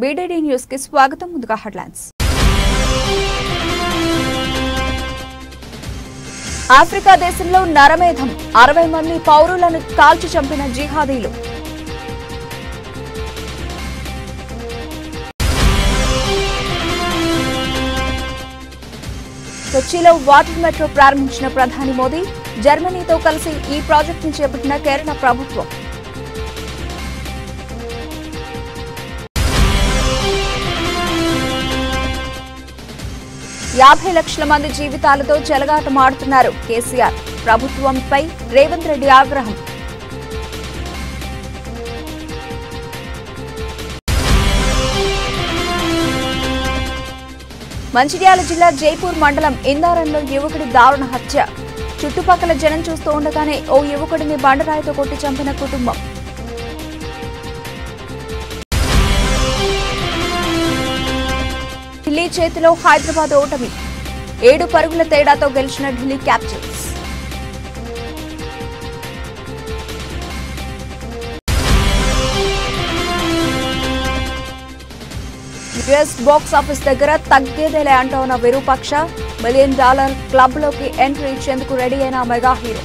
BDD news కి స్వాగతం. ముందుగా హెడ్లైన్స్. ఆఫ్రికా దేశంలో నరమేధం 60 మంది పౌరులను కాల్చి చంపిన జిహాదీలు. కొచ్చిలో వాటర్ మెట్రో ప్రారంభించిన ప్రధాని మోదీ, జర్మనీతో కలిసి ఈ ప్రాజెక్టును చేపట్టిన కేరళ ప్రభుత్వం. యాభై లక్షల మంది జీవితాలతో చెలగాటమాడుతున్నారు కేసీఆర్. ప్రభుత్వంపై రేవంత్ రెడ్డి ఆగ్రహం. మంచిర్యాల జిల్లా జైపూర్ మండలం ఇందారంలో యువకుడి దారుణ హత్య. చుట్టుపక్కల జనం చూస్తూ ఉండగానే ఓ యువకుడిని బండరాయితో కొట్టి చంపిన కుటుంబం. ఢిల్లీ చేతిలో హైదరాబాద్ ఓటమి. 7 పరుగుల తేడాతో గెలిచిన Delhi Capitals. US box office దగ్గర తగ్గేదేలే అంటూ ఉన్న విరూపాక్ష. $1 మిలియన్ క్లబ్ లోకి ఎంట్రీ ఇచ్చేందుకు రెడీ అయిన మెగా హీరో.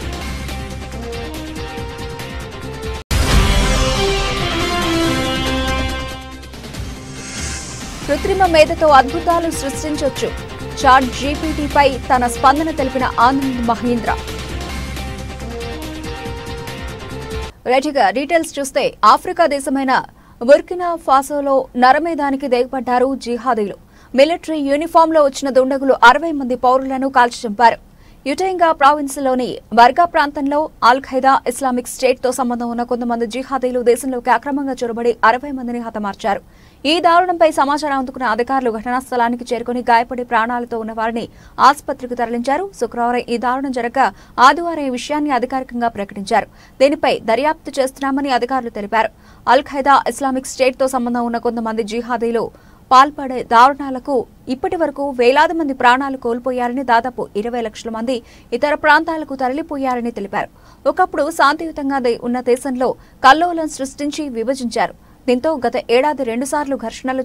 కృత్రిమ మేధతో అద్భుతాలు సృష్టించొచ్చు. చాట్ జీపీటీపై తన స్పందన తెలిపిన ఆనంద్ మహీంద్ర. రైట్గా డీటెయిల్స్ చూస్తే ఆఫ్రికా దేశమైన బుర్కినా ఫాసోలో నరమేధానికి దిగబడ్డారు జిహాదీలు. మిలిటరీ యూనిఫామ్లో వచ్చిన దుండగులు 60 మంది పౌరులను కాల్చి చంపారు. యుటెంగా ప్రావిన్స్లోని బర్గా ప్రాంతంలో అల్ ఖైదా ఇస్లామిక్ స్టేట్తో సంబంధం ఉన్న కొంతమంది జిహాదీలు దేశంలోకి అక్రమంగా చొరబడి 60 మందిని హతమార్చారు. ఈ దారుణంపై సమాచారం అందుకున్న అధికారులు ఘటనా స్థలానికి చేరుకుని గాయపడి ప్రాణాలతో ఉన్న వారిని ఆసుపత్రికి తరలించారు. శుక్రవారం ఈ దారుణం జరగగా ఆదివారం ఈ విషయాన్ని అధికారికంగా ప్రకటించారు. దీనిపై దర్యాప్తు చేస్తున్నామని అధికారులు తెలిపారు. అల్ ఖైదా ఇస్లామిక్ స్టేట్తో సంబంధం ఉన్న కొంతమంది జిహాదీలు పాల్పడే దారుణాలకు ఇప్పటి వరకు వేలాది మంది ప్రాణాలు కోల్పోయారని, దాదాపు 20 లక్షల మంది ఇతర ప్రాంతాలకు తరలిపోయారని తెలిపారు. ఒకప్పుడు శాంతియుతంగా ఉన్న దేశంలో కల్లోలం సృష్టించి విభజించారు. దీంతో గత ఏడాది 2 సార్లు ఘర్షణలు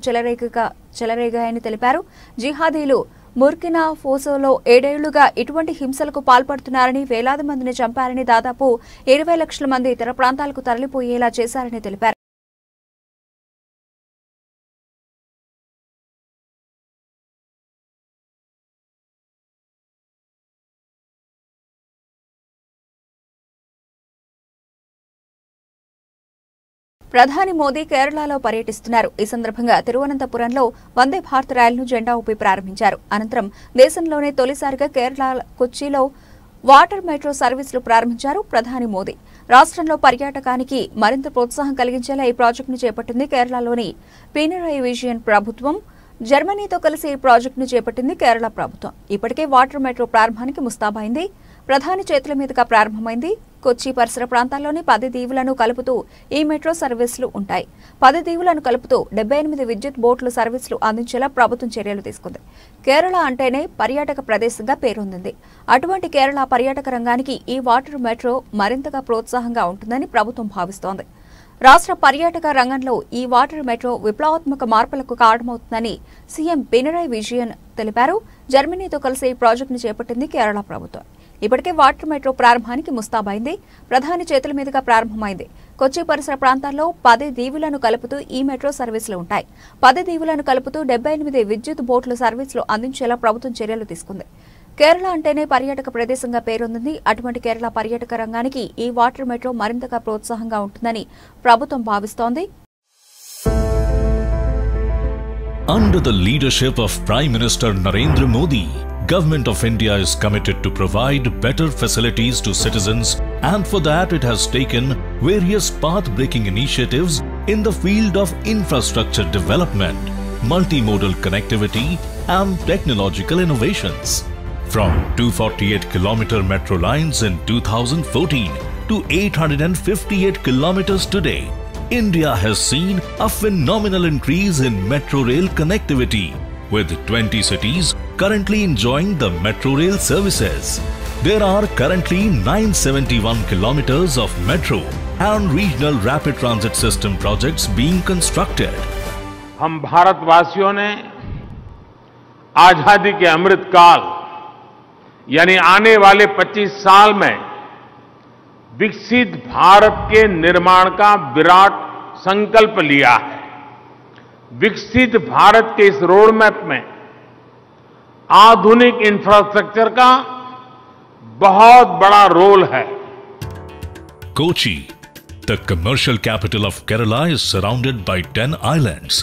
చెలరేగాయని తెలిపారు. జిహాదీలు బుర్కినా ఫాసోలో 7 ఏళ్లుగా ఇటువంటి హింసలకు పాల్పడుతున్నారని, వేలాది మందిని చంపారని, దాదాపు 20 లక్షల మంది ఇతర ప్రాంతాలకు తరలిపోయేలా చేశారని తెలిపారు. ప్రధాని మోదీ కేరళలో పర్యటిస్తున్నారు. ఈ సందర్భంగా తిరువనంతపురంలో వందే భారత్ రైలును జెండా ఊపి ప్రారంభించారు. అనంతరం దేశంలోనే తొలిసారిగా కేరళ కొచ్చిలో వాటర్ మెట్రో సర్వీసులు ప్రారంభించారు ప్రధాని మోదీ. రాష్ట్రంలో పర్యాటకానికి మరింత ప్రోత్సాహం కలిగించేలా ఈ ప్రాజెక్టును చేపట్టింది కేరళలోని పినరయి విజయన్ ప్రభుత్వం. జర్మనీతో కలిసి ఈ ప్రాజెక్టును చేపట్టింది కేరళ ప్రభుత్వం. ఇప్పటికే వాటర్ మెట్రో ప్రారంభానికి ముస్తాబైంది. ప్రధాని చేతుల మీదుగా ప్రారంభమైంది. కొచ్చి పరిసర ప్రాంతాల్లోని 10 దీవులను కలుపుతూ ఈ మెట్రో సర్వీసులు ఉంటాయి. 10 దీవులను కలుపుతూ 78 విద్యుత్ బోట్లు సర్వీసులు అందించేలా ప్రభుత్వం చర్యలు తీసుకుంది. కేరళ అంటేనే పర్యాటక ప్రదేశంగా పేరొందింది. అటువంటి కేరళ పర్యాటక రంగానికి ఈ వాటర్ మెట్రో మరింతగా ప్రోత్సాహంగా ఉంటుందని ప్రభుత్వం భావిస్తోంది. రాష్ట్ర పర్యాటక రంగంలో ఈ వాటర్ మెట్రో విప్లవాత్మక మార్పులకు కారణమవుతుందని సీఎం పినరయి విజయన్ తెలిపారు. జర్మనీతో కలిసి ఈ ప్రాజెక్టును చేపట్టింది కేరళ ప్రభుత్వం. ఇప్పటికే వాటర్ మెట్రో ప్రారంభానికి ముస్తాబైంది. ప్రధాని చేతుల మీదుగా ప్రారంభమైంది. కొచ్చి పరిసర ప్రాంతాల్లో 10 దీవులను కలుపుతూ ఈ మెట్రో సర్వీసులు ఉంటాయి. 10 దీవులను కలుపుతూ 78 విద్యుత్ బోట్లు సర్వీసులు అందించేలా ప్రభుత్వం చర్యలు తీసుకుంది. కేరళ అంటేనే పర్యాటక ప్రదేశంగా పేరొందింది. అటువంటి కేరళ పర్యాటక రంగానికి ఈ వాటర్ మెట్రో మరింతగా ప్రోత్సాహంగా ఉంటుందని ప్రభుత్వం భావిస్తోంది. Under the leadership of Prime Minister Narendra Modi, Government of India is committed to provide better facilities to citizens, and for that it has taken various path-breaking initiatives in the field of infrastructure development, multimodal connectivity and technological innovations. From 248-kilometer metro lines in 2014 to 858 kilometers today, India has seen a phenomenal increase in metro rail connectivity, with 20 cities currently enjoying the metro rail services. There are currently 971 kilometers of metro and regional rapid transit system projects being constructed. हम भारतवासियों ने आजादी के अमृत काल यानी आने वाले 25 साल में विकसित भारत के निर्माण का विराट संकल्प लिया है। विकसित भारत के इस रोड मैप में आधुनिक इंफ्रास्ट्रक्चर का बहुत बड़ा रोल है। Kochi, the commercial capital of Kerala, is surrounded by 10 islands.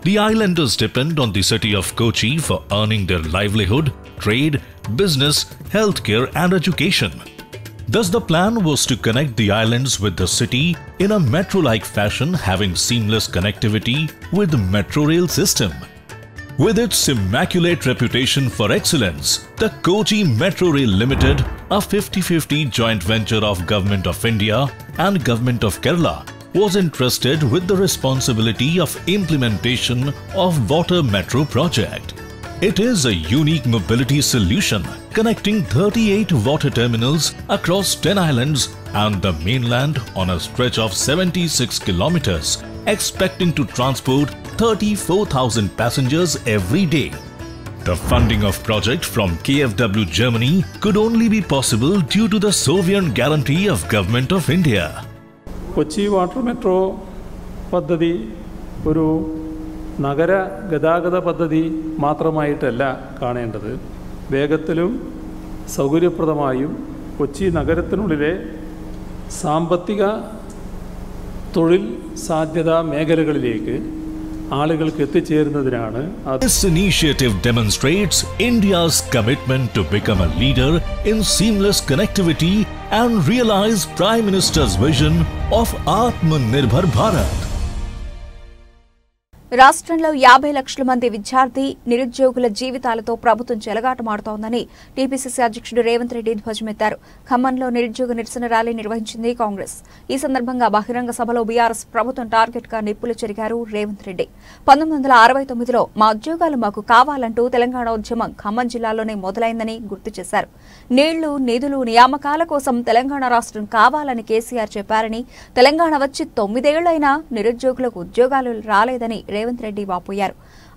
The islanders depend on the city of Kochi for earning their livelihood, trade, business, healthcare and education. Thus, the plan was to connect the islands with the city in a metro-like fashion, having seamless connectivity with the metro rail system. With its immaculate reputation for excellence, the Kochi Metro Rail Limited, a 50-50 joint venture of Government of India and Government of Kerala, was entrusted with the responsibility of implementation of Water Metro project. It is a unique mobility solution connecting 38 water terminals across 10 islands and the mainland on a stretch of 76 kilometers, expecting to transport 34,000 passengers every day. The funding of project from KfW Germany could only be possible due to the sovereign guarantee of Government of India. Kochi water metro പദ്ധതി ഒരു നഗര ഗതാഗത പദ്ധതി മാത്രമായിട്ടല്ല കാണേണ്ടത്. വേഗത്തിലും സൗകര്യപ്രദമായും കൊച്ചി നഗരത്തിനുള്ളിലെ സാമ്പത്തിക തൊഴിൽ സാധ്യതാ മേഖലകളിലേക്ക് ആളുകൾക്ക് എത്തിച്ചേരുന്നതിനാണ്. This initiative demonstrates India's commitment to become a leader in seamless connectivity and realize Prime Minister's vision of Atmanirbhar Bharat. రాష్ట్రంలో 50 లక్షల మంది విద్యార్థి నిరుద్యోగుల జీవితాలతో ప్రభుత్వం చెలగాటమాడుతోందని టీపీసీసీ అధ్యక్షుడు రేవంత్ రెడ్డి ధ్వజమెత్తారు. ఖమ్మంలో నిరుద్యోగ నిరసన ర్యాలీ నిర్వహించింది కాంగ్రెస్. ఈ సందర్భంగా బహిరంగ సభలో బీఆర్ఎస్ ప్రభుత్వం టార్గెట్ గా నిప్పులు చెరిగారు రేవంత్ రెడ్డి. 1969లో మా ఉద్యోగాలు మాకు కావాలంటూ తెలంగాణ ఉద్యమం ఖమ్మం జిల్లాలోనే మొదలైందని గుర్తు చేశారు. నీళ్లు, నిధులు, నియామకాల కోసం తెలంగాణ రాష్ట్రం కావాలని కేసీఆర్ చెప్పారని, తెలంగాణ వచ్చి 9 ఏళ్లైనా నిరుద్యోగులకు ఉద్యోగాలు రాలేదని రేవంత్ రెడ్డి వాపోయారు.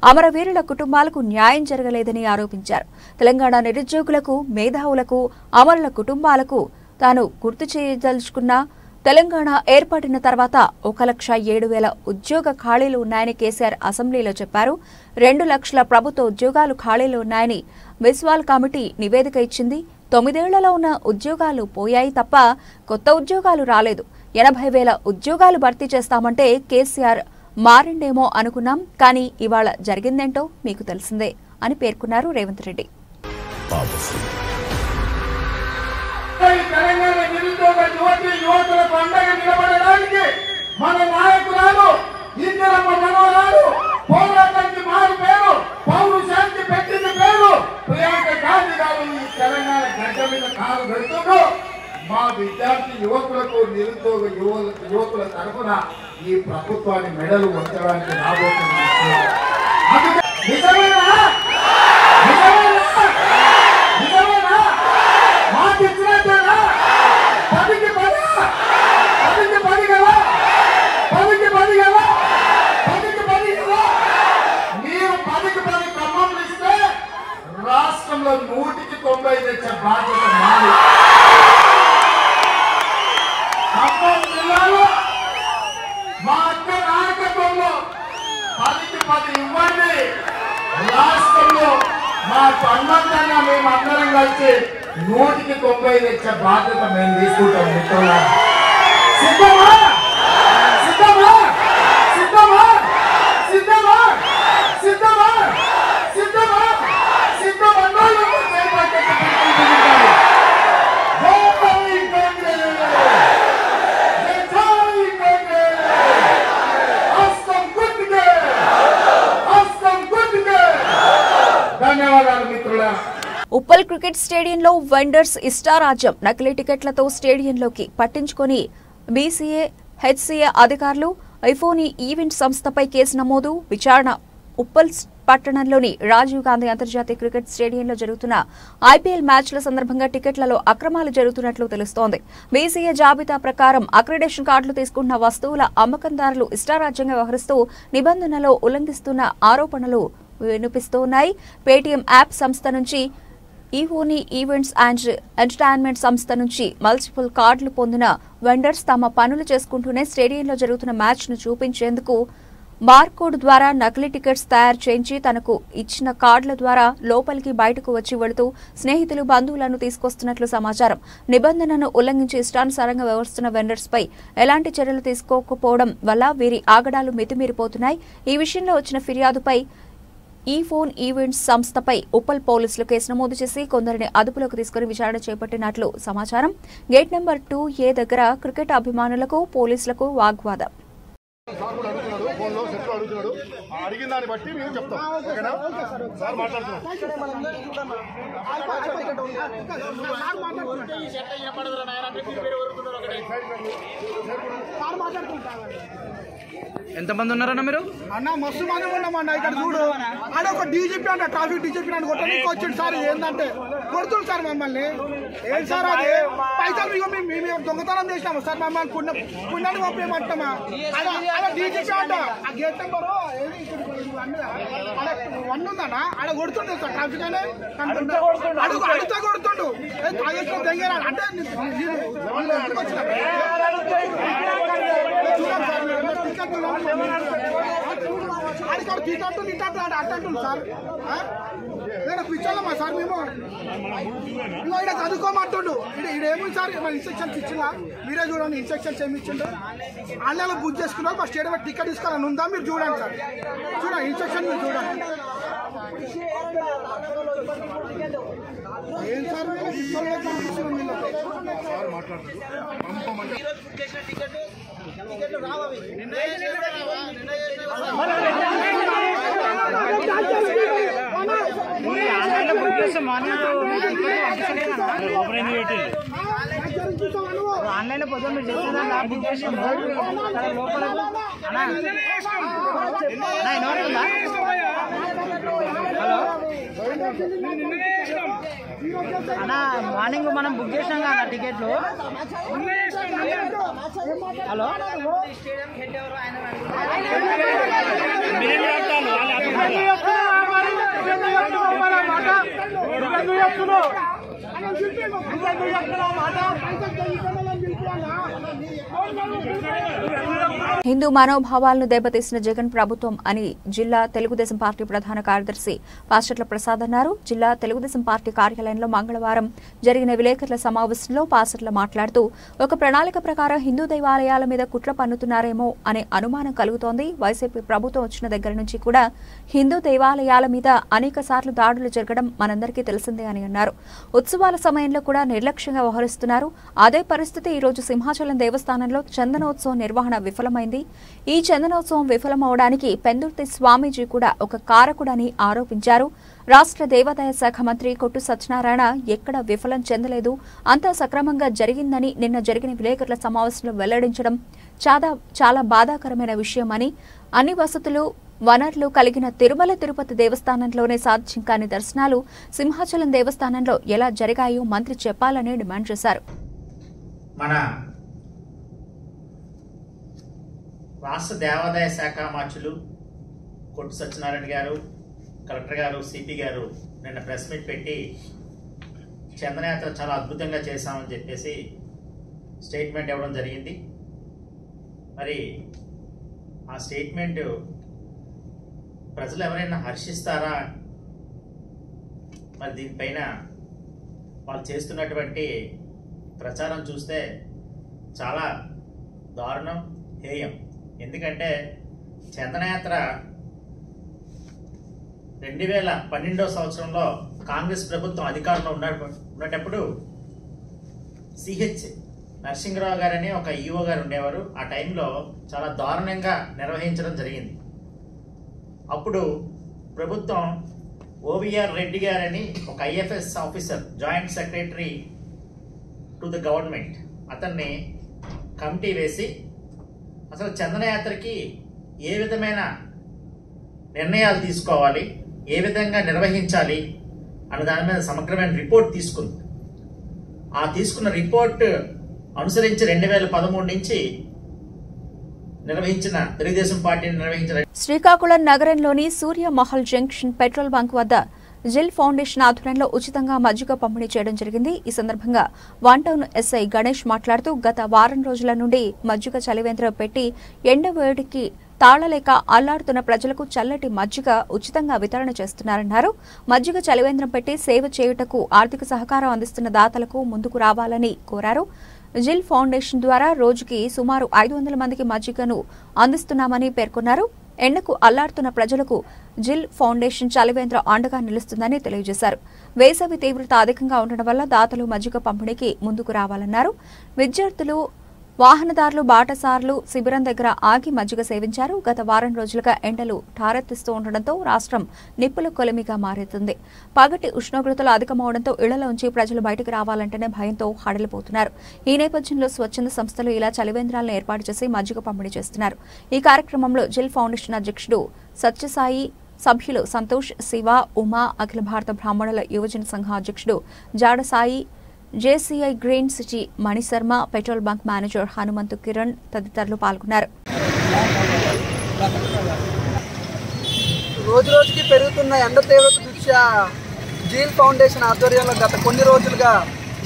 అమరవీరుల కుటుంబాలకు న్యాయం జరగలేదని ఆరోపించారు. తెలంగాణ నిరుద్యోగులకు, మేధావులకు, అమరుల కుటుంబాలకు తాను గుర్తు చేయదలుచుకున్న తెలంగాణ ఏర్పడిన తర్వాత 1,07,000 ఉద్యోగ ఖాళీలు ఉన్నాయని కేసీఆర్ అసెంబ్లీలో చెప్పారు. 2 లక్షల ప్రభుత్వ ఉద్యోగాలు ఖాళీలు ఉన్నాయని బిస్వాల్ కమిటీ నివేదిక ఇచ్చింది. 9 ఏళ్లలో ఉన్న ఉద్యోగాలు పోయాయి తప్ప కొత్త ఉద్యోగాలు రాలేదు. 80,000 ఉద్యోగాలు భర్తీ చేస్తామంటే కేసీఆర్ మారిండేమో అనుకున్నాం, కానీ ఇవాళ జరిగిందేంటో మీకు తెలిసిందే అని పేర్కొన్నారు రేవంత్ రెడ్డి. తెలంగాణ నిరుద్యోగ యువతుల పండగ నిలబడడానికి మన నాయకురాలు ఇందిరమ్మ మనోరాలు పోరాటానికి మారు పేరు, పౌరుషానికి పెట్టిన పేరు ప్రియాంక గాంధీ గారు ఈ తెలంగాణ గడ్డ మీద కాలు పెడుతూ మా విద్యార్థి యువకులకు, నిరుద్యోగ యువకుల తరఫున ఈ ప్రభుత్వాన్ని మెడలు వంచడానికి రాబోతున్నారు. మాకిచ్చినట్టేనా? 10కి 10 కదా, 10కి 10 కదా, 10కి 10 కదా, 10కి 10 కదా. మీరు 10కి 10 ఖమ్మంలో ఇస్తే రాష్ట్రంలో 100కి 90 తెచ్చే బాధ్యత మాది. ఖమ్మం జిల్లాలో మా అక్క నాయకత్వంలో 10కి 10 ఇవ్వండి. రాష్ట్రంలో మా సన్మంతంగా మేము అందరం కలిసి 100కి 90 తెచ్చే బాధ్యత మేము తీసుకుంటాం. మిత్రులారా, సిద్ధమా? సిద్ధమా? సిద్ధమా? సిద్ధమా? సిద్ధమా? సిద్ధమా? సిద్ధమన్నాళ్ళు ధన్యవాదాలు మిత్రులారా. ఉప్పల్ క్రికెట్ స్టేడియంలో వెండర్స్ ఇష్టారాజ్యం. నకిలీ టికెట్లతో స్టేడియంలోకి పట్టించుకొని బీసీఏ, హెచ్సీఏ అధికారులు ఐఫోనీ ఈవెంట్ సంస్థపై కేసు నమోదు, విచారణ. ఉప్పల్ పట్టణంలోని రాజీవ్ గాంధీ అంతర్జాతీయ క్రికెట్ స్టేడియంలో జరుగుతున్న ఐపీఎల్ మ్యాచ్ల సందర్భంగా టికెట్లలో అక్రమాలు జరుగుతున్నట్లు తెలుస్తోంది. బీసీఏ జాబితా ప్రకారం అక్రిడేషన్ కార్డులు తీసుకున్న వస్తువుల అమ్మకందారులు ఇష్టారాజ్యంగా వ్యవహరిస్తూ నిబంధనలు ఉల్లంఘిస్తున్న ఆరోపణలు వినిపిస్తున్నాయి. పేటీఎం యాప్ సంస్థ నుంచి ఈవోని ఈవెంట్స్ అండ్ ఎంటర్టైన్మెంట్ సంస్థ నుంచి మల్టిపుల్ కార్డులు పొందిన వెండర్స్ తమ పనులు చేసుకుంటూనే స్టేడియంలో జరుగుతున్న మ్యాచ్ ను చూపించేందుకు బార్కోడ్ ద్వారా నకిలీ టికెట్స్ తయారు చేయించి తనకు ఇచ్చిన కార్డుల ద్వారా లోపలికి బయటకు వచ్చి వెళుతూ స్నేహితులు బంధువులను తీసుకొస్తున్నట్లు సమాచారం. నిబంధనను ఉల్లంఘించి ఇష్టానుసారంగా వ్యవహరిస్తున్న వెండర్స్ పై ఎలాంటి చర్యలు తీసుకోకపోవడం వల్ల వీరి ఆగడాలు మితిమీరిపోతున్నాయి. ఈ విషయంలో వచ్చిన ఫిర్యాదుపై ఈ ఫోన్ ఈవెంట్స్ సంస్థపై ఉప్పల్ పోలీసులు కేసు నమోదు చేసి కొందరిని అదుపులోకి తీసుకుని విచారణ చేపట్టినట్లు సమాచారం. గేట్ నెంబర్ 2A దగ్గర క్రికెట్ అభిమానులకు పోలీసులకు వాగ్వాదం. అడిగిన దాన్ని బట్టి మేము చెప్తాం. ఓకేనా సార్ మాట్లాడుతున్నాం. ఎంతమంది ఉన్నారన్నా మీరు? అన్న మస్తు మంది ఉన్నామన్న. ఇక్కడ చూడు ఆడ ఒక డీజీపీ అంట, ట్రాఫిక్ డీజీపీ అని కొట్టడానికి వచ్చింది సార్. ఏంటంటే కొడుతుంది సార్ మమ్మల్ని. ఏం సార్ అది పైసలు మేము దొంగతనం చేసినాము సార్. మమ్మల్ని పుణ్యాన్ని పంపేయమంటామా? ఆడ డీజీపీ అంట. ఆ గేట్ నెంబర్ 1 ఉందన్న. ఆడ కొడుతుండే సార్ ట్రాఫిక్ అనే అడిగితే కొడుతుండు. దగ్గర అంటే అట్టంటుంది సార్. నేను పిచ్చాలమ్మా సార్. మేము ఇక్కడ చదువుకోమంటుండు. ఇదేమి సార్ ఇన్స్ట్రక్షన్స్ ఇచ్చినా మీరే చూడండి. ఇన్స్ట్రక్షన్స్ ఏమి ఇచ్చిండు? ఆన్లైన్లో బుక్ చేసుకున్నారు. మా స్టేడియం టికెట్ తీసుకోవాలని ఉందా? మీరు చూడండి సార్. చూడండి ఇన్స్ట్రక్షన్ మీరు చూడండి. ఏం సార్ ఆన్లైన్ పొద్దున్న మీరు చేసేదా బుక్ చేసాము లోపల హలో అన్నా మార్నింగ్ మనం బుక్ చేసాం కదా టికెట్లు. హలో హిందూ మనోభావాలను దెబ్బతీసిన జగన్ ప్రభుత్వం అని జిల్లా తెలుగుదేశం పార్టీ ప్రధాన కార్యదర్శి పాస్టర్ల ప్రసాద్ అన్నారు. జిల్లా తెలుగుదేశం పార్టీ కార్యాలయంలో మంగళవారం జరిగిన విలేకరుల సమావేశంలో పాస్టర్ల మాట్లాడుతూ ఒక ప్రణాళిక ప్రకారం హిందూ దేవాలయాల మీద కుట్ర పన్నుతున్నారేమో అనే అనుమానం కలుగుతోంది. వైసీపీ ప్రభుత్వం వచ్చిన దగ్గర నుంచి కూడా హిందూ దేవాలయాల మీద అనేక సార్లు దాడులు జరగడం మనందరికీ తెలిసిందే అని అన్నారు. ఉత్సవాల సమయంలో కూడా నిర్లక్ష్యంగా వ్యవహరిస్తున్నారు. అదే పరిస్థితి ఈ రోజు సింహాచలం దేవస్థానంలో చందనోత్సవం నిర్వహణ విఫలమైంది. ఈ చందనోత్సవం విఫలమవడానికి పెందుర్తి స్వామీజీ కూడా ఒక కారకుడని ఆరోపించారు. రాష్ట్ర దేవాదాయ శాఖ మంత్రి కొట్టు సత్యనారాయణ ఎక్కడ విఫలం చెందలేదు, అంతా సక్రమంగా జరిగిందని నిన్న జరిగిన విలేకరుల సమావేశంలో వెల్లడించడం చాలా బాధాకరమైన విషయమని, అన్ని వసతులు వనరులు కలిగిన తిరుమల తిరుపతి దేవస్థానంలోనే సాధ్యం కాని దర్శనాలు సింహాచలం దేవస్థానంలో ఎలా జరిగాయో మంత్రి చెప్పాలని డిమాండ్ చేశారు. మన రాష్ట్ర దేవాదాయ శాఖ మార్చులు కొట్టు సత్యనారాయణ గారు, కలెక్టర్ గారు, సిపి గారు నిన్న ప్రెస్ మీట్ పెట్టి చందనయాత్ర చాలా అద్భుతంగా చేశామని చెప్పేసి స్టేట్మెంట్ ఇవ్వడం జరిగింది. మరి ఆ స్టేట్మెంట్ ప్రజలు ఎవరైనా హర్షిస్తారా? మరి దీనిపైన వాళ్ళు చేస్తున్నటువంటి ప్రచారం చూస్తే చాలా దారుణం, హేయం. ఎందుకంటే చందనయాత్ర 2012వ సంవత్సరంలో కాంగ్రెస్ ప్రభుత్వం అధికారంలో ఉన్నప్పుడు సిహెచ్ నరసింహరావు గారని ఒక ఈఓ గారు ఉండేవారు. ఆ టైంలో చాలా దారుణంగా నిర్వహించడం జరిగింది. అప్పుడు ప్రభుత్వం ఓవిఆర్ రెడ్డి గారని ఒక IFS officer, joint secretary to the government, అతన్ని కమిటీ వేసి అసలు చందనయాత్రకి ఏ విధమైన నిర్ణయాలు తీసుకోవాలి, ఏ విధంగా నిర్వహించాలి అన్న దాని మీద సమగ్రమైన రిపోర్ట్ తీసుకుంది. ఆ తీసుకున్న రిపోర్ట్ అనుసరించి 2013 నుంచి నిర్వహించిన తెలుగుదేశం పార్టీని నిర్వహించిన శ్రీకాకుళం నగరంలోని సూర్యమహల్ జంక్షన్ పెట్రోల్ బంక్ వద్ద జిల్ ఫౌండేషన్ ఆధ్వర్యంలో ఉచితంగా మజ్జిగ పంపిణీ చేయడం జరిగింది. ఈ సందర్భంగా వన్ టౌన్ ఎస్ఐ గణేష్ మాట్లాడుతూ గత వారం రోజుల నుండి మజ్జిగ చలివేంద్రం పెట్టి ఎండవేడికి తాళలేక అల్లాడుతున్న ప్రజలకు చల్లటి మజ్జిగ ఉచితంగా వితరణ చేస్తున్నారన్నారు. మజ్జిగ చలివేంద్రం పెట్టి సేవ చేయుటకు ఆర్థిక సహకారం అందిస్తున్న దాతలకు ముందుకు రావాలని కోరారు. జిల్ ఫౌండేషన్ ద్వారా రోజుకి సుమారు 500 మందికి మజ్జిగను అందిస్తున్నామని పేర్కొన్నారు. ఎండకు అల్లాడుతున్న ప్రజలకు జిల్ ఫౌండేషన్ చలివేంద్రం అండగా నిలుస్తుందని తెలియజేశారు. వేసవి తీవ్రత అధికంగా ఉండడం వల్ల దాతలు మజ్జిగ పంపిణీకి ముందుకు రావాలన్నారు. విద్యార్థులు, వాహనదారులు, బాటసార్లు శిబిరం దగ్గర ఆగి మజ్జిగ సేవించారు. గత వారం రోజులుగా ఎండలు ఠారెత్తిస్తూ ఉండడంతో రాష్ట్రం నిప్పుల కొలిమిగా మారుతుంది. పగటి ఉష్ణోగ్రతలు అధికమవడంతో ఇళ్లలోంచి ప్రజలు బయటకు రావాలంటేనే భయంతో హడలిపోతున్నారు. ఈ నేపథ్యంలో స్వచ్ఛంద సంస్థలు ఇలా చలివేంద్రాలను ఏర్పాటు చేసి మజ్జిగ పంపిణీ చేస్తున్నారు. ఈ కార్యక్రమంలో జిల్ ఫౌండేషన్ అధ్యక్షుడు సత్యసాయి, సభ్యులు సంతోష్, శివ, ఉమా, అఖిల భారత బ్రాహ్మణుల యువజన సంఘం అధ్యక్షుడు Jadasai, JCI green city Manisharma, petrol bunk manager Hanumanthu Kiran తదితరులు పాల్గొన్నారు. రోజు రోజుకి పెరుగుతున్న ఎండ తీవ్రత దృష్ట్యా జీల్ ఫౌండేషన్ ఆధ్వర్యంలో గత కొన్ని రోజులుగా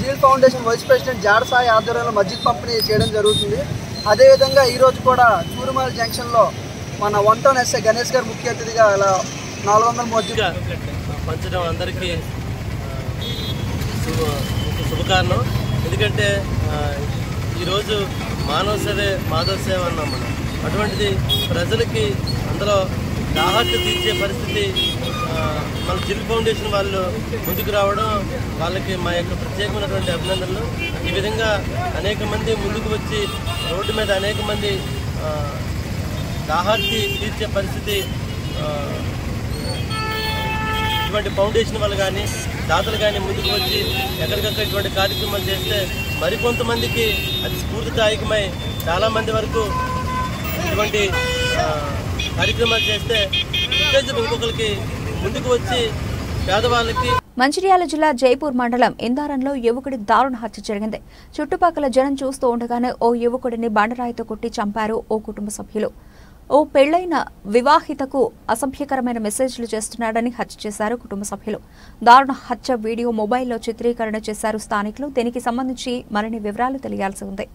జీల్ ఫౌండేషన్ వైస్ ప్రెసిడెంట్ జాడసాయి ఆధ్వర్యంలో మజ్జిగ పంపిణీ చేయడం జరుగుతుంది. అదేవిధంగా ఈరోజు కూడా సూర్యమహల్ జంక్షన్లో మన వన్ టౌన్ ఎస్ఐ గణేష్ గారు ముఖ్య అతిథిగా ఇలా 400 మజ్జిగ పంచడం అందరికీ శుభకారణం. ఎందుకంటే ఈరోజు మానవ సేవే మాధవ సేవ అన్నాం మనం. అటువంటిది ప్రజలకి అందులో దాహార్తి తీర్చే పరిస్థితి మన జిల్ ఫౌండేషన్ వాళ్ళు ముందుకు రావడం వాళ్ళకి మా యొక్క ప్రత్యేకమైనటువంటి అభినందనలు. ఈ విధంగా అనేక మంది ముందుకు వచ్చి రోడ్డు మీద అనేక మంది దాహార్తి తీర్చే పరిస్థితి ఇటువంటి ఫౌండేషన్ వాళ్ళు కానీ దాతలు కానీ ముందుకు వచ్చి ఎక్కడికక్కడ ఇటువంటి కార్యక్రమాలు చేస్తే మరికొంతమందికి అది స్ఫూర్తిదాయకమై చాలామంది వరకు ఇటువంటి కార్యక్రమాలు చేస్తే ఉద్దేశం ఇంకొకరికి ముందుకు వచ్చి పేదవాళ్ళకి. మంచిర్యాల జిల్లా జైపూర్ మండలం ఇందారంలో యువకుడి దారుణ హత్య జరిగింది. చుట్టుపక్కల జనం చూస్తూ ఉండగానే ఓ యువకుడిని బండరాయితో కొట్టి చంపారు ఓ కుటుంబ సభ్యులు. ఓ పెళ్లైన వివాహితకు అసభ్యకరమైన మెసేజ్లు చేస్తున్నాడని హత్య చేశారు కుటుంబ సభ్యులు. దారుణ హత్య వీడియో మొబైల్లో చిత్రీకరణ చేశారు స్థానికులు. దీనికి సంబంధించి మరిన్ని వివరాలు తెలియాల్సి ఉంది.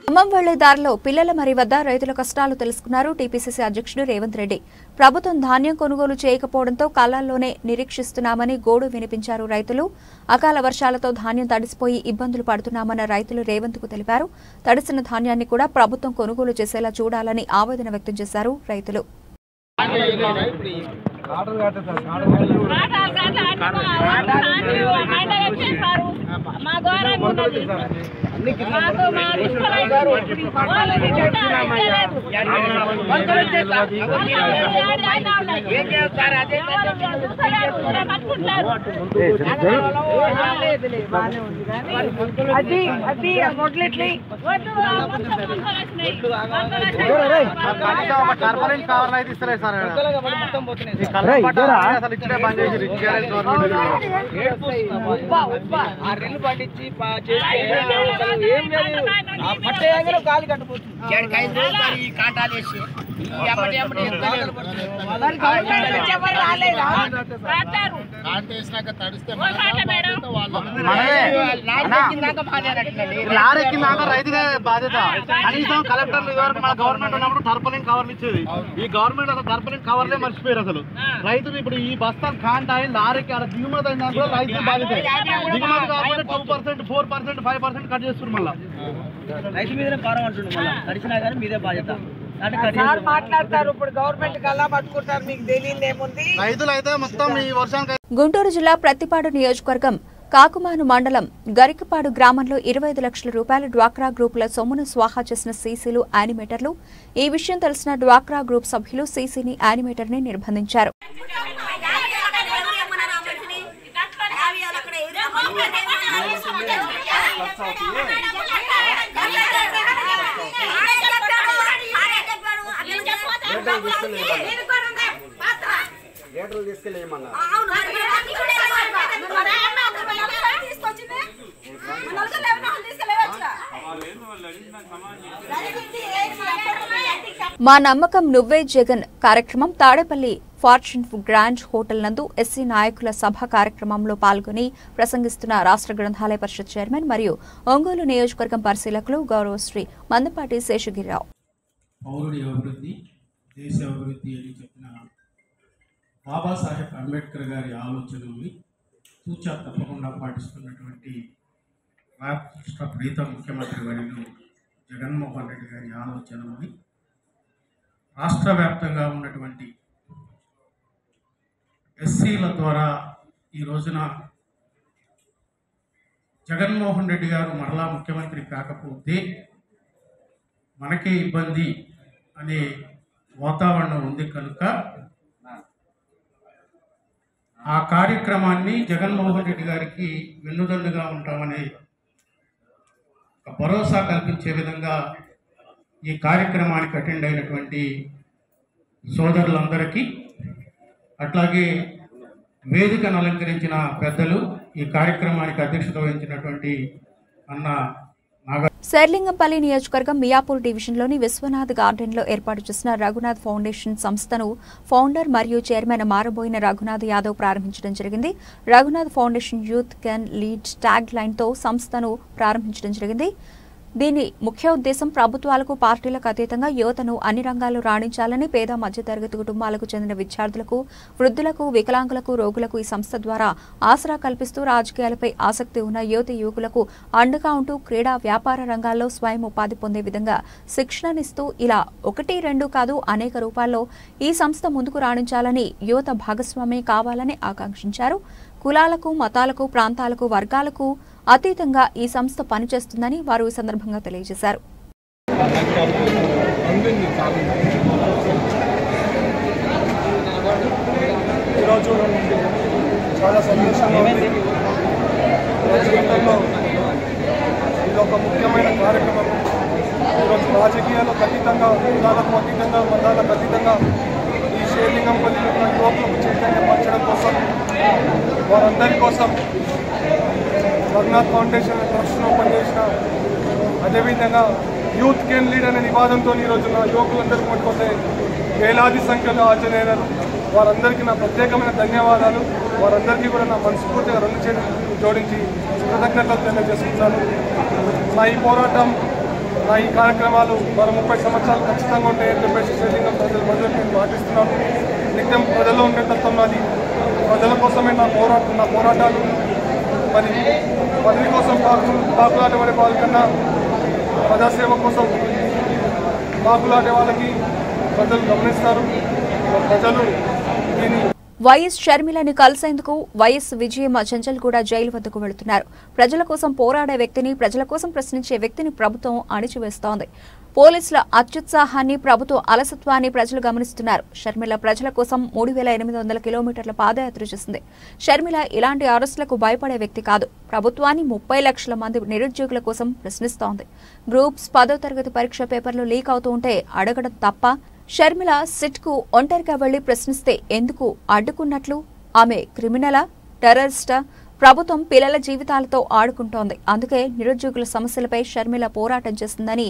ఖమ్మం వెళ్లే దారిలో పిల్లల మర్రి వద్ద రైతుల కష్టాలు తెలుసుకున్నారు టీపీసీసీ అధ్యక్షుడు రేవంత్ రెడ్డి. ప్రభుత్వం ధాన్యం కొనుగోలు చేయకపోవడంతో కళ్ళల్లోనే నిరీక్షిస్తున్నామని గోడు వినిపించారు రైతులు. అకాల వర్షాలతో ధాన్యం తడిసిపోయి ఇబ్బందులు పడుతున్నామన్న రైతులు రేవంత్ కు తెలిపారు. తడిసిన ధాన్యాన్ని కూడా ప్రభుత్వం కొనుగోలు చేసేలా చూడాలని ఆవేదన వ్యక్తం చేశారు రైతులు. లారెక్కిందాక రైతుగా బాధ్యత. కనీసం కలెక్టర్లు ఇదివరకు మన గవర్నమెంట్ ఉన్నప్పుడు టర్పలిన్ కవర్లు ఇచ్చేది. ఈ గవర్నమెంట్ అసలు టర్పలిన్ కవర్లే మర్చిపోయారు. అసలు రైతులు ఇప్పుడు ఈ బస్తాలు కాంటాయి లారీకి అలా దిగుమతి అయిన దాంట్లో రైతులు బాధ్యత. దిగుమతి కాకుండా 2%, 4%, 5% కట్ చేస్తున్నారు. మళ్ళీ రైతు మీదనే భారం అంటుండే. మళ్ళీ తడిచినా కానీ మీదే బాధ్యత మాట్లాడతారు. ఇప్పుడు గవర్నమెంట్ అలా పట్టుకుంటారు. మీకు తెలియదు ఏముంది. రైతులు అయితే మొత్తం ఈ వర్షానికి. గుంటూరు జిల్లా ప్రత్తిపాడు నియోజకవర్గం కాకుమాను మండలం గరికపాడు గ్రామంలో 25 లక్షల రూపాయల డ్వాక్రా గ్రూపుల సొమ్మును స్వాహా చేసిన సీసీలు, యానిమేటర్లు. ఈ విషయం తెలిసిన డ్వాక్రా గ్రూప్ సభ్యులు సీసీని, యానిమేటర్ని నిర్బంధించారు. మా నమ్మకం నువ్వే జగన్ కార్యక్రమం తాడేపల్లి ఫార్చ్యూన్ గ్రాండ్ హోటల్ నందు ఎస్సీ నాయకుల సభ కార్యక్రమంలో పాల్గొని ప్రసంగిస్తున్న రాష్ట్ర గ్రంథాలయ పరిషత్ చైర్మన్ మరియు ఒంగోలు నియోజకవర్గం పరిశీలకులు గౌరవశ్రీ మందపాటి శేషగిరిరావు. పౌరుడి అభివృద్ధి దేశ అభివృద్ధి అని చెప్పిన బాబాసాహెబ్ అంబేద్కర్ గారి ఆలోచనల్ని తూచా తప్పకుండా పాటిస్తున్నటువంటి రాష్ట్ర ప్రీత ముఖ్యమంత్రి వర్యులు జగన్మోహన్ రెడ్డి గారి ఆలోచనల్ని రాష్ట్ర వ్యాప్తంగా ఉన్నటువంటి ఎస్సీల ద్వారా ఈ రోజున జగన్మోహన్ రెడ్డి గారు మరలా ముఖ్యమంత్రి కాకపోతే మనకే ఇబ్బంది అనే వాతావరణం ఉంది కనుక ఆ కార్యక్రమాన్ని జగన్మోహన్ రెడ్డి గారికి వెన్నుదన్నుగా ఉంటామనే ఒక భరోసా కల్పించే విధంగా ఈ కార్యక్రమానికి అటెండ్ అయినటువంటి సోదరులందరికీ, అట్లాగే వేదికను అలంకరించిన పెద్దలు, ఈ కార్యక్రమానికి అధ్యక్షత వహించినటువంటి అన్న శేర్లింగంపల్లి నియోజకవర్గం మియాపూర్ డివిజన్లోని విశ్వనాథ్ గార్డెన్లో ఏర్పాటు చేసిన రఘునాథ్ ఫౌండేషన్ సంస్థను ఫౌండర్ మరియు చైర్మన్ మారబోయిన రఘునాథ్ యాదవ్ ప్రారంభించడం జరిగింది. Raghunath foundation youth can lead tag లైన్తో సంస్థను ప్రారంభించడం జరిగింది. దీని ముఖ్య ఉద్దేశం ప్రభుత్వాలకు, పార్టీలకు అతీతంగా యువతను అన్ని రంగాల్లో రాణించాలని, పేద మధ్యతరగతి కుటుంబాలకు చెందిన విద్యార్థులకు, వృద్ధులకు, వికలాంగులకు, రోగులకు ఈ సంస్థ ద్వారా ఆసరా కల్పిస్తూ రాజకీయాలపై ఆసక్తి ఉన్న యువతి యువకులకు అండగా ఉంటూ క్రీడా, వ్యాపార రంగాల్లో స్వయం ఉపాధి పొందే విధంగా శిక్షణనిస్తూ ఇలా 1-2 కాదు అనేక రూపాల్లో ఈ సంస్థ ముందుకు రాణించాలని, యువత భాగస్వామ్యం కావాలని ఆకాంక్షించారు. కులాలకు, మతాలకు, ప్రాంతాలకు, వర్గాలకు అతీతంగా ఈ సంస్థ పనిచేస్తుందని వారు ఈ సందర్భంగా తెలియజేశారు. ఈరోజు చాలా సంతోషంగా ఉంది. జీవితంలో ఇది ఒక ముఖ్యమైన కార్యక్రమం. ఈరోజు రాజకీయాలకు అతీతంగా, కులాలకు అతీతంగా, మతాలకు అతీతంగా ఈ శేర్లింగంపల్లిలో ఉన్న యువకులకు చైతన్యపరచడం కోసం, వారందరి కోసం రఘునాథ్ ఫౌండేషన్ ట్రస్ట్ను పనిచేసిన, అదేవిధంగా యూత్ కెన్ లీడ్ అనే నివాదంతో ఈరోజు నా యువకులందరూ పట్టుకుంటే వేలాది సంఖ్యలో హాజరైనారు. వారందరికీ నా ప్రత్యేకమైన ధన్యవాదాలు. వారందరికీ కూడా నా మనస్ఫూర్తిగా 2 చేతులు జోడించి కృతజ్ఞతలు తెలియజేసుకుంటాను. నా ఈ పోరాటం, నా ఈ కార్యక్రమాలు మరో 30 సంవత్సరాలు ఖచ్చితంగా ఉంటాయని చెప్పేసి శేర్లింగం ప్రజల మధ్య నేను పాటిస్తున్నాను. నిత్యం ప్రజల్లో ఉండే తత్వం నాది. ప్రజల కోసమే నా పోరాటాలు. మరి పదవి కోసం పాకులాటపడే వాళ్ళ కన్నా ప్రజాసేవ కోసం పాకులాడే వాళ్ళకి ప్రజలు గమనిస్తారు. ప్రజలు దీన్ని వైఎస్ షర్మిలని కలిసేందుకు వైఎస్ విజయమ్మ చెంచల్గూడ జైలు వద్దకు వెళుతున్నారు. ప్రజల కోసం పోరాడే వ్యక్తిని, ప్రజల కోసం ప్రశ్నించే వ్యక్తిని ప్రభుత్వం అణిచివేస్తోంది. పోలీసుల అత్యుత్సాహాన్ని, ప్రభుత్వ అలసత్వాన్ని ప్రజలు గమనిస్తున్నారు. షర్మిల ప్రజల కోసం 3800 కిలోమీటర్ల పాదయాత్ర చేసింది. షర్మిల ఇలాంటి అరెస్టులకు భయపడే వ్యక్తి కాదు. ప్రభుత్వాన్ని 30 లక్షల మంది నిరుద్యోగుల కోసం ప్రశ్నిస్తోంది. గ్రూప్స్ 10వ తరగతి పరీక్ష పేపర్లు లీక్ అవుతూ ఉంటే అడగడం తప్ప? షర్మిల సిట్కు ఒంటరిగా వెళ్లి ప్రశ్నిస్తే ఎందుకు అడ్డుకున్నట్లు? ఆమె క్రిమినలా, టెర్రరిస్టా? ప్రభుత్వం పిల్లల జీవితాలతో ఆడుకుంటోంది. అందుకే నిరుద్యోగుల సమస్యలపై షర్మిల పోరాటం చేస్తుందని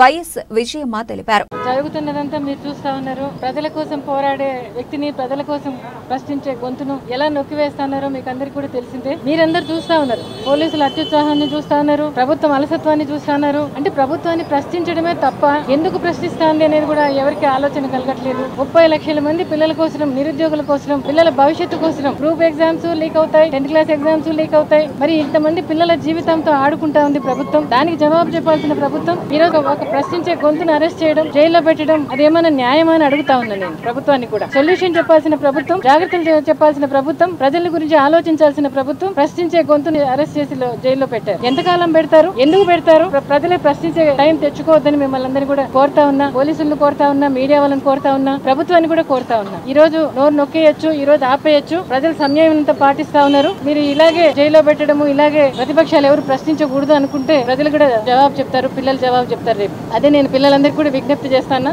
వైఎస్ విజయమ్మ తెలిపారు. జరుగుతున్నదంతా మీరు చూస్తా ఉన్నారు. ప్రజల కోసం పోరాడే వ్యక్తిని, ప్రజల కోసం ప్రశ్నించే గొంతును ఎలా నొక్కివేస్తున్నారో మీకు అందరికీ కూడా తెలిసిందే. మీరందరూ చూస్తా ఉన్నారు. పోలీసుల అత్యుత్సాహాన్ని చూస్తా ఉన్నారు, ప్రభుత్వం అలసత్వాన్ని చూస్తా ఉన్నారు. అంటే ప్రభుత్వాన్ని ప్రశ్నించడమే తప్ప ఎందుకు ప్రశ్నిస్తాంది అనేది కూడా ఎవరికి ఆలోచన కలగట్లేదు. 30 లక్షల మంది పిల్లల కోసం, నిరుద్యోగుల కోసం, పిల్లల భవిష్యత్తు కోసం గ్రూప్ ఎగ్జామ్స్ లీక్ అవుతాయి, 10th క్లాస్ ఎగ్జామ్స్ లీక్ అవుతాయి. మరి ఇంతమంది పిల్లల జీవితంతో ఆడుకుంటా ఉంది ప్రభుత్వం. దానికి జవాబు చెప్పాల్సిన ప్రభుత్వం ఈరోజు ఒక ప్రశ్నించే గొంతును అరెస్ట్ చేయడం, జైల్లో పెట్టడం అదేమైనా న్యాయమా అని అడుగుతా ఉన్నా నేను ప్రభుత్వాన్ని కూడా. సొల్యూషన్ చెప్పాల్సిన ప్రభుత్వం, జాగ్రత్తలు చెప్పాల్సిన ప్రభుత్వం, ప్రజల గురించి ఆలోచించాల్సిన ప్రభుత్వం ప్రశ్నించే గొంతుని అరెస్ట్ చేసి జైల్లో పెట్టారు. ఎంతకాలం పెడతారు, ఎందుకు పెడతారు? ప్రజలే ప్రశ్నించే టైం తెచ్చుకోవద్దని మిమ్మల్ని అందరినీ కూడా కోరుతా ఉన్నా, పోలీసులను కోరుతా ఉన్నా, మీడియా వాళ్ళని కోరుతా ఉన్నా, ప్రభుత్వాన్ని కూడా కోరుతా ఉన్నా. ఈ రోజు నోరు నొక్కేయచ్చు, ఈ రోజు ఆపేయచ్చు, ప్రజలు సంయమనంతో పాటిస్తా ఉన్నారు. మీరు ఇలాగే జైల్లో పెట్టడము, ఇలాగే ప్రతిపక్షాలు ఎవరు ప్రశ్నించకూడదు అనుకుంటే ప్రజలు కూడా జవాబు చెప్తారు, పిల్లలు జవాబు చెప్తారు రేపు. అదే నేను పిల్లలందరికీ కూడా విజ్ఞప్తి చేస్తాను.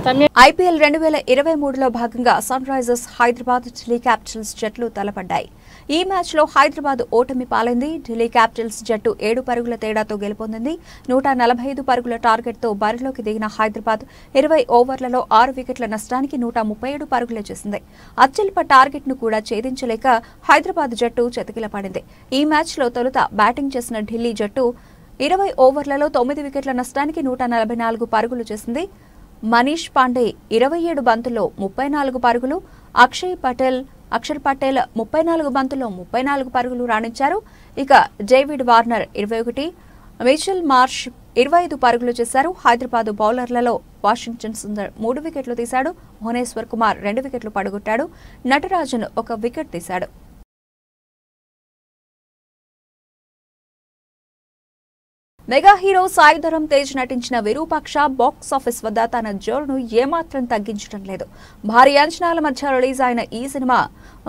IPL 2023లో భాగంగా Sunrisers Hyderabad, Delhi Capitals జట్లు తలపడ్డాయి. ఈ మ్యాచ్ లో హైదరాబాద్ ఓటమి పాలైంది. ఢిల్లీ క్యాపిటల్స్ జట్టు 7 పరుగుల తేడాతో గెలుపొందింది. 145 పరుగుల టార్గెట్ తో బరిలోకి దిగిన హైదరాబాద్ 20 ఓవర్లలో 6 వికెట్ల నష్టానికి 137 పరుగులే చేసింది. అత్యల్ప టార్గెట్ ను కూడా ఛేదించలేక హైదరాబాద్ జట్టు చతికిలపడింది. ఈ మ్యాచ్ లో తొలుత బ్యాటింగ్ చేసిన ఢిల్లీ జట్టు 20 ఓవర్లలో 9 వికెట్ల నష్టానికి 144 పరుగులు చేసింది. మనీష్ పాండే 27 బంతుల్లో 34 పరుగులు, అక్షర్ పటేల్ 34 బంతుల్లో 34 పరుగులు రాణించారు. ఇక డేవిడ్ వార్నర్ 21, మిచెల్ మార్ష్ 25 పరుగులు చేశారు. హైదరాబాద్ బౌలర్లలో వాషింగ్టన్ సుందర్ 3 వికెట్లు తీశాడు. భువనేశ్వర్ కుమార్ 2 వికెట్లు పడగొట్టాడు. నటరాజన్ 1 వికెట్ తీశాడు. మెగా హీరో సాయి ధరమ్ తేజ్ నటించిన విరూపాక్ష బాక్సాఫీస్ వద్ద తన జోరును ఏమాత్రం తగ్గించడం లేదు. భారీ అంచనాల మధ్య రిలీజ్ అయిన ఈ సినిమా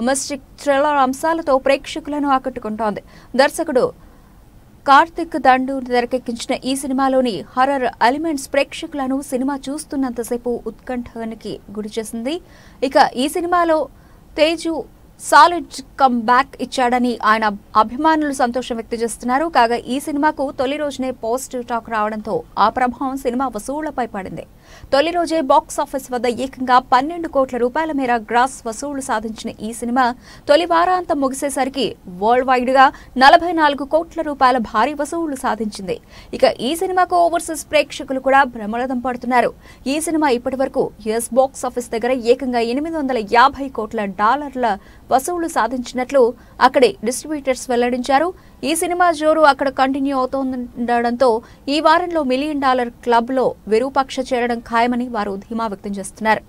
మిస్టిక్ థ్రిల్లర్ అంశాలతో ప్రేక్షకులను ఆకట్టుకుంటోంది. దర్శకుడు కార్తిక్ దండు తెరకెక్కించిన ఈ సినిమాలోని హర్రర్ ఎలిమెంట్స్ ప్రేక్షకులను సినిమా చూస్తున్నంతసేపు ఉత్కంఠానికి గురిచేసింది. ఇక ఈ సినిమాలో తేజు సాలిడ్ కమ్ బ్యాక్ ఇచ్చాడని ఆయన అభిమానులు సంతోషం వ్యక్తం చేస్తున్నారు. కాగా ఈ సినిమాకు తొలి రోజునే పాజిటివ్ టాక్ రావడంతో ఆ ప్రభావం సినిమా వసూళ్లపై పడింది. తొలి రోజే బాక్సాఫీస్ వద్ద ఏకంగా 12 కోట్ల రూపాయల మేర గ్రాస్ వసూళ్లు సాధించిన ఈ సినిమా తొలి వారాంతం ముగిసేసరికి వరల్డ్ వైడ్ గా 44 కోట్ల రూపాయల భారీ వసూళ్లు సాధించింది. ఇక ఈ సినిమాకు ఓవర్సీస్ ప్రేక్షకులు కూడా బ్రహ్మరథం పడుతున్నారు. ఈ సినిమా ఇప్పటి వరకు యుఎస్ బాక్సాఫీస్ దగ్గర ఏకంగా $850 కోట్ల వసూళ్లు సాధించినట్లు అక్కడి డిస్ట్రిబ్యూటర్స్ వెల్లడించారు. ఈ సినిమా జోరు అక్కడ కంటిన్యూ అవుతుండటంతో ఈ వారంలో $1 మిలియన్ క్లబ్ లో విరూపాక్ష చేరడం ఖాయమని వారు ధీమా వ్యక్తం చేస్తున్నారు.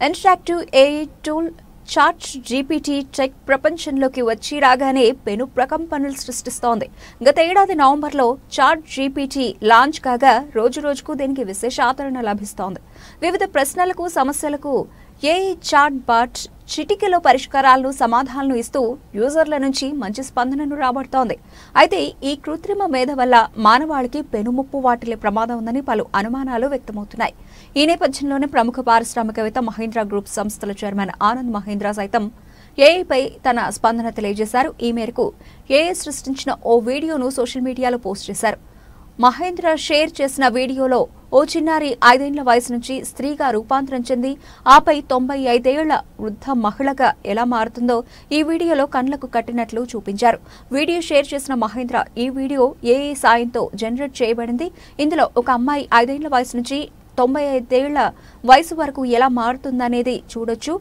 Interactive AI tool ChatGPT tech ప్రపంచంలోకి వచ్చి రాగానే పెను ప్రకంపనలు సృష్టిస్తోంది. గత ఏడాది నవంబర్లో చాట్ జీపీటీ లాంచ్ కాగా రోజురోజుకు దీనికి విశేష ఆదరణ లభిస్తోంది. వివిధ ప్రశ్నలకు, సమస్యలకు ఏఐ చాట్ బాట్ చిటికెలో పరిష్కారాలను, సమాధానాలను ఇస్తూ యూజర్ల నుంచి మంచి స్పందనను రాబడుతోంది. అయితే ఈ కృత్రిమ మేధ వల్ల మానవాళికి పెనుముప్పు వాటిల్లే ప్రమాదం ఉందని పలు అనుమానాలు వ్యక్తమవుతున్నాయి. ఈ నేపథ్యంలోనే ప్రముఖ పారిశ్రామికవేత్త మహీంద్రా గ్రూప్ సంస్థల చైర్మన్ ఆనంద్ మహీంద్రా సైతం ఏఐపై తన స్పందన తెలియజేశారు. ఈ మేరకు ఏఐ సృష్టించిన ఓ వీడియోను సోషల్ మీడియాలో పోస్ట్ చేశారు. మహేంద్ర షేర్ చేసిన వీడియోలో ఓ చిన్నారి 5 ఏళ్ల వయసు నుంచి స్త్రీగా రూపాంతరం చెంది ఆపై 95 ఏళ్ల వృద్ధ మహిళగా ఎలా మారుతుందో ఈ వీడియోలో కళ్లకు కట్టినట్లు చూపించారు. వీడియో షేర్ చేసిన మహేంద్ర ఈ వీడియో ఏఐ సాయంతో జనరేట్ చేయబడింది. ఇందులో ఒక అమ్మాయి 5 ఏళ్ల వయసు నుంచి 95 ఏళ్ల వయసు వరకు ఎలా మారుతుందనేది చూడొచ్చు.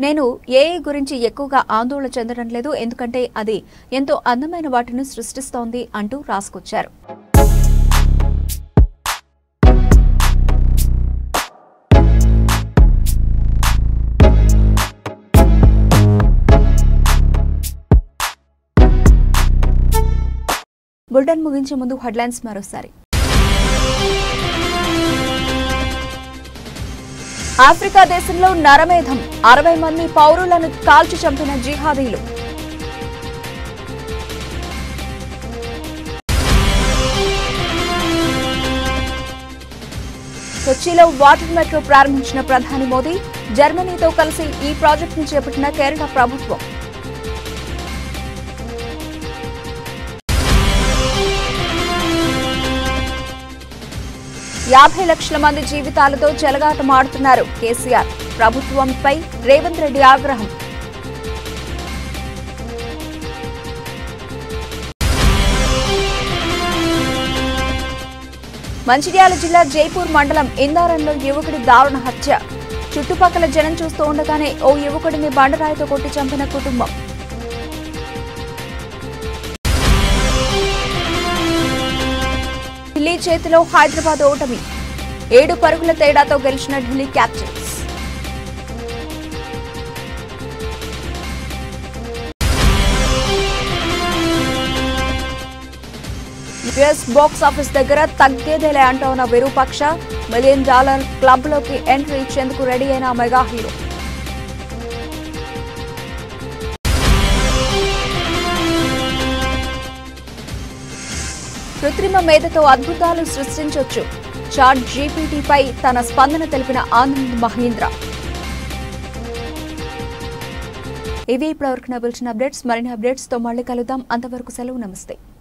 నేను ఏఐ గురించి ఎక్కువగా ఆందోళన చెందడం లేదు, ఎందుకంటే అది ఎంతో అందమైన వాటిని సృష్టిస్తోంది అంటూ రాసుకొచ్చారు. బులెటిన్ ముగించే ముందు హెడ్లైన్స్ మరోసారి. ఆఫ్రికా దేశంలో నరమేధం, 60 మంది పౌరులను కాల్చి చంపిన జిహాదీలు. కొచ్చిలో వాటర్ మెట్రో ప్రారంభించిన ప్రధాని మోదీ, జర్మనీతో కలిసి ఈ ప్రాజెక్టును చేపట్టిన కేరళ ప్రభుత్వం. 50 లక్షల మంది జీవితాలతో చెలగాటమాడుతున్నారు కేసీఆర్. ప్రభుత్వంపై రేవంత్ రెడ్డి ఆగ్రహం. మంచిర్యాల జిల్లా జైపూర్ మండలం ఇందారంలో యువకుడి దారుణ హత్య. చుట్టుపక్కల జనం చూస్తూ ఉండగానే ఓ యువకుడిని బండరాయితో కొట్టి చంపిన కుటుంబం. ఢిల్లీ చేతిలో హైదరాబాద్ ఓటమి. 7 పరుగుల తేడాతో గెలిచిన Delhi Capitals. US box office దగ్గర తగ్గేదేలే అంటూ ఉన్న విరూపాక్ష $1 మిలియన్ క్లబ్ లోకి ఎంట్రీ ఇచ్చేందుకు రెడీ అయిన మెగా హీరో. కృత్రిమ మేధతో అద్భుతాలు సృష్టించొచ్చు. చాట్ జీపీటీపై తన స్పందన తెలిపిన ఆనంద్ మహీంద్ర. ఇవి ఇప్పటివరకు నా పిలిచిన అప్డేట్స్. మరిన్ని అప్డేట్స్ తో మళ్ళీ కలుద్దాం. అంతవరకు సెలవు. నమస్తే.